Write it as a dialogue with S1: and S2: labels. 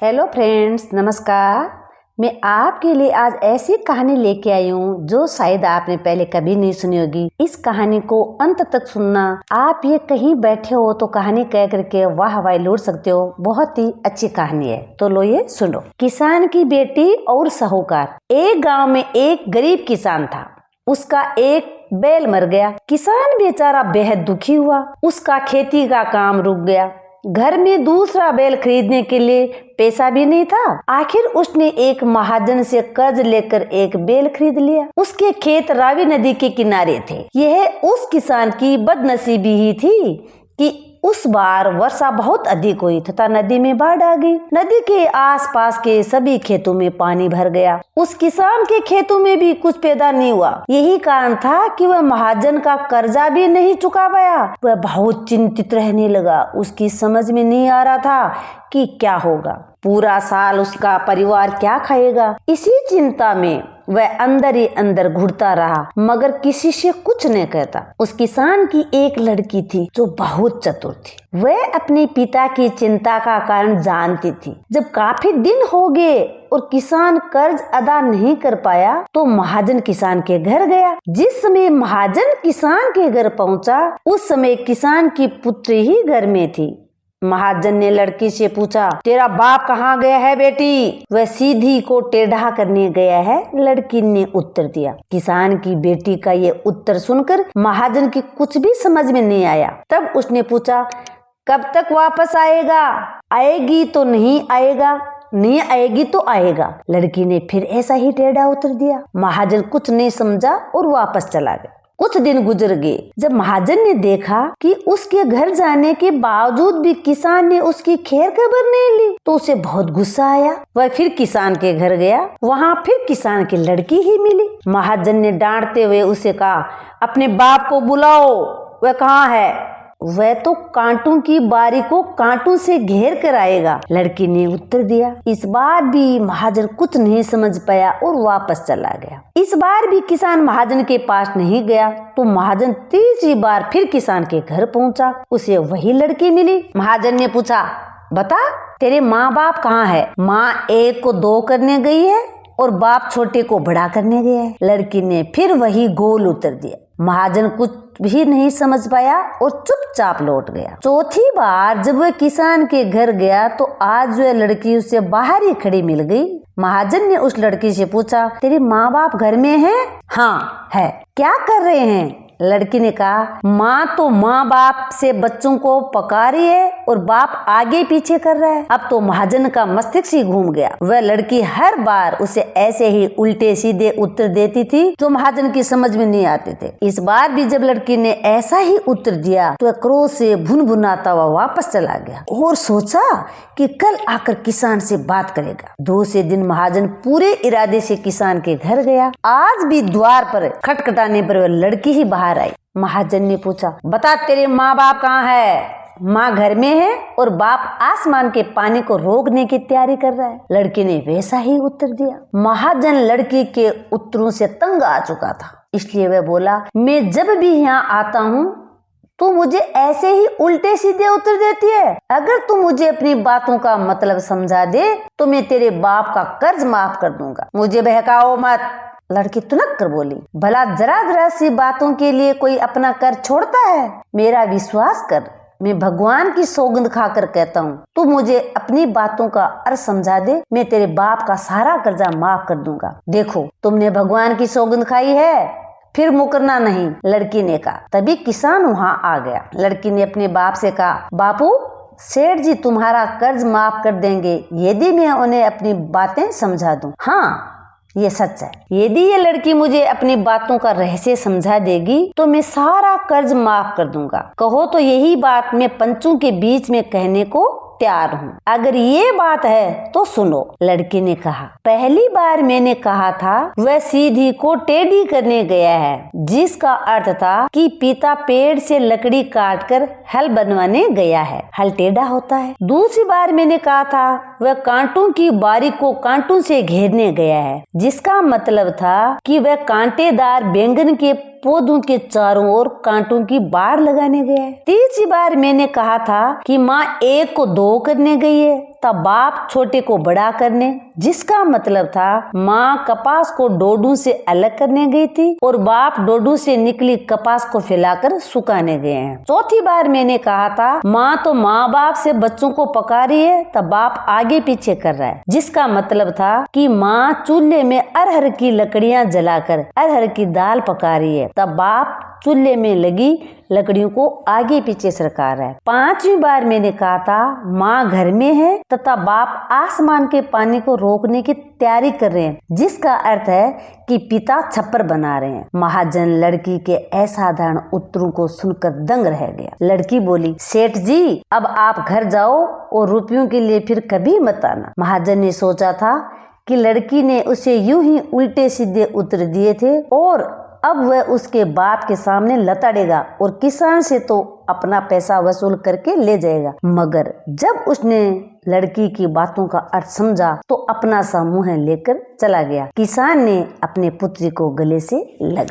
S1: Hello friends, नमस्कार। मैं आपके लिए आज ऐसी कहानी लेके आई हूँ जो शायद आपने पहले कभी नहीं सुनी होगी। इस कहानी को अंत तक सुनना। आप ये कहीं बैठे हो तो कहानी कह करके वाह वाह लूट सकते हो। बहुत ही अच्छी कहानी है, तो लो ये सुनो। किसान की बेटी और साहूकार। एक गांव में एक गरीब किसान था। उसका एक बैल मर गया। किसान बेचारा बेहद दुखी हुआ। उसका खेती का काम रुक गया। घर में दूसरा बैल खरीदने के लिए पैसा भी नहीं था। आखिर उसने एक महाजन से कर्ज लेकर एक बैल खरीद लिया। उसके खेत रावी नदी के किनारे थे। यह उस किसान की बदनसीबी ही थी कि उस बार वर्षा बहुत अधिक हुई तथा नदी में बाढ़ आ गई। नदी के आसपास के सभी खेतों में पानी भर गया। उस किसान के खेतों में भी कुछ पैदा नहीं हुआ। यही कारण था कि वह महाजन का कर्जा भी नहीं चुका पाया। वह बहुत चिंतित रहने लगा। उसकी समझ में नहीं आ रहा था कि क्या होगा। पूरा साल उसका परिवार क्या खाएगा। इसी चिंता में वह अंदर ही अंदर घुटता रहा, मगर किसी से कुछ नहीं कहता। उस किसान की एक लड़की थी जो बहुत चतुर थी। वह अपने पिता की चिंता का कारण जानती थी। जब काफी दिन हो गए और किसान कर्ज अदा नहीं कर पाया तो महाजन किसान के घर गया। जिस समय महाजन किसान के घर पहुंचा, उस समय किसान की पुत्री ही घर में थी। महाजन ने लड़की से पूछा, तेरा बाप कहाँ गया है बेटी? वह सीधी को टेढ़ा करने गया है, लड़की ने उत्तर दिया। किसान की बेटी का ये उत्तर सुनकर महाजन की कुछ भी समझ में नहीं आया। तब उसने पूछा, कब तक वापस आएगा? आएगी तो नहीं आएगा, नहीं आएगी तो आएगा। लड़की ने फिर ऐसा ही टेढ़ा उत्तर दिया। महाजन कुछ नहीं समझा और वापस चला गया। कुछ दिन गुजर गए। जब महाजन ने देखा कि उसके घर जाने के बावजूद भी किसान ने उसकी खैर खबर नहीं ली तो उसे बहुत गुस्सा आया। वह फिर किसान के घर गया। वहाँ फिर किसान की लड़की ही मिली। महाजन ने डांटते हुए उसे कहा, अपने बाप को बुलाओ। वह कहाँ है? वह तो कांटों की बारी को कांटों से घेर कर आएगा, लड़की ने उत्तर दिया। इस बार भी महाजन कुछ नहीं समझ पाया और वापस चला गया। इस बार भी किसान महाजन के पास नहीं गया तो महाजन तीसरी बार फिर किसान के घर पहुंचा। उसे वही लड़की मिली। महाजन ने पूछा, बता तेरे माँ बाप कहाँ है? माँ एक को दो करने गई है और बाप छोटे को बड़ा करने गया है। लड़की ने फिर वही गोल उत्तर दिया। महाजन कुछ भी नहीं समझ पाया और चुपचाप लौट गया। चौथी बार जब वह किसान के घर गया तो आज वह लड़की उसे बाहर ही खड़ी मिल गई। महाजन ने उस लड़की से पूछा, तेरे माँ बाप घर में हैं? हाँ है। क्या कर रहे हैं? लड़की ने कहा, माँ तो माँ बाप से बच्चों को पका रही है और बाप आगे पीछे कर रहा है। अब तो महाजन का मस्तिष्क ही घूम गया। वह लड़की हर बार उसे ऐसे ही उल्टे सीधे उत्तर देती थी जो महाजन की समझ में नहीं आते थे। इस बार भी जब लड़की ने ऐसा ही उत्तर दिया तो वह क्रोध से भुनभुनाता हुआ वापस चला गया और सोचा कि कल आकर किसान से बात करेगा। दूसरे दिन महाजन पूरे इरादे से किसान के घर गया। आज भी द्वार पर खटखटाने पर वह लड़की ही बाहर आई। महाजन ने पूछा, बता तेरे माँ बाप कहाँ है? माँ घर में है और बाप आसमान के पानी को रोकने की तैयारी कर रहा है। लड़की ने वैसा ही उत्तर दिया। महाजन लड़की के उत्तरों से तंग आ चुका था, इसलिए वह बोला, मैं जब भी यहाँ आता हूँ तू मुझे ऐसे ही उल्टे सीधे उत्तर देती है। अगर तू मुझे अपनी बातों का मतलब समझा दे तो मैं तेरे बाप का कर्ज माफ कर दूंगा। मुझे बहकाओ मत। लड़की तुनक कर बोली, भला जरा जरा सी बातों के लिए कोई अपना कर्ज छोड़ता है? मेरा विश्वास कर, मैं भगवान की सौगंध खाकर कहता हूँ, तू मुझे अपनी बातों का अर्थ समझा दे, मैं तेरे बाप का सारा कर्जा माफ कर दूंगा। देखो, तुमने भगवान की सौगंध खाई है, फिर मुकरना नहीं, लड़की ने कहा। तभी किसान वहाँ आ गया। लड़की ने अपने बाप से कहा, बापू, सेठ जी तुम्हारा कर्ज माफ कर देंगे यदि मैं उन्हें अपनी बातें समझा दूं। हाँ, ये सच है। यदि ये लड़की मुझे अपनी बातों का रहस्य समझा देगी तो मैं सारा कर्ज माफ कर दूंगा। कहो तो यही बात मैं पंचों के बीच में कहने को तैयार हूँ। अगर ये बात है तो सुनो। लड़की ने कहा, पहली बार मैंने कहा था वह सीधी को टेढ़ी करने गया है, जिसका अर्थ था कि पिता पेड़ से लकड़ी काटकर हल बनवाने गया है। हल टेढ़ा होता है। दूसरी बार मैंने कहा था वह कांटों की बारी को कांटों से घेरने गया है, जिसका मतलब था कि वह कांटेदार बैंगन के पौधों के चारों ओर कांटों की बाड़ लगाने गया है। तीसरी बार मैंने कहा था कि माँ एक को दो करने गई है, तब बाप छोटे को बड़ा करने, जिसका मतलब था माँ कपास को डोडू से अलग करने गई थी और बाप डोडू से निकली कपास को फैलाकर सुखाने गए हैं। चौथी बार मैंने कहा था माँ तो माँ बाप से बच्चों को पका रही है, तब बाप आगे पीछे कर रहा है, जिसका मतलब था कि माँ चूल्हे में अरहर की लकड़ियाँ जलाकर अरहर की दाल पका रही है, तब बाप चूल्हे में लगी लकड़ियों को आगे पीछे सरका रहा है। पांचवी बार मैंने कहा था माँ घर में है तथा बाप आसमान के पानी को रोकने की तैयारी कर रहे हैं, जिसका अर्थ है कि पिता छप्पर बना रहे हैं। महाजन लड़की के असाधारण उत्तरों को सुनकर दंग रह गया। लड़की बोली, सेठ जी अब आप घर जाओ और रुपयों के लिए फिर कभी मत आना। महाजन ने सोचा था कि लड़की ने उसे यूं ही उल्टे सीधे उत्तर दिए थे और अब वह उसके बाप के सामने लताड़ेगा और किसान से तो अपना पैसा वसूल करके ले जाएगा। मगर जब उसने लड़की की बातों का अर्थ समझा तो अपना सा मुंह लेकर चला गया। किसान ने अपने पुत्री को गले से लगा।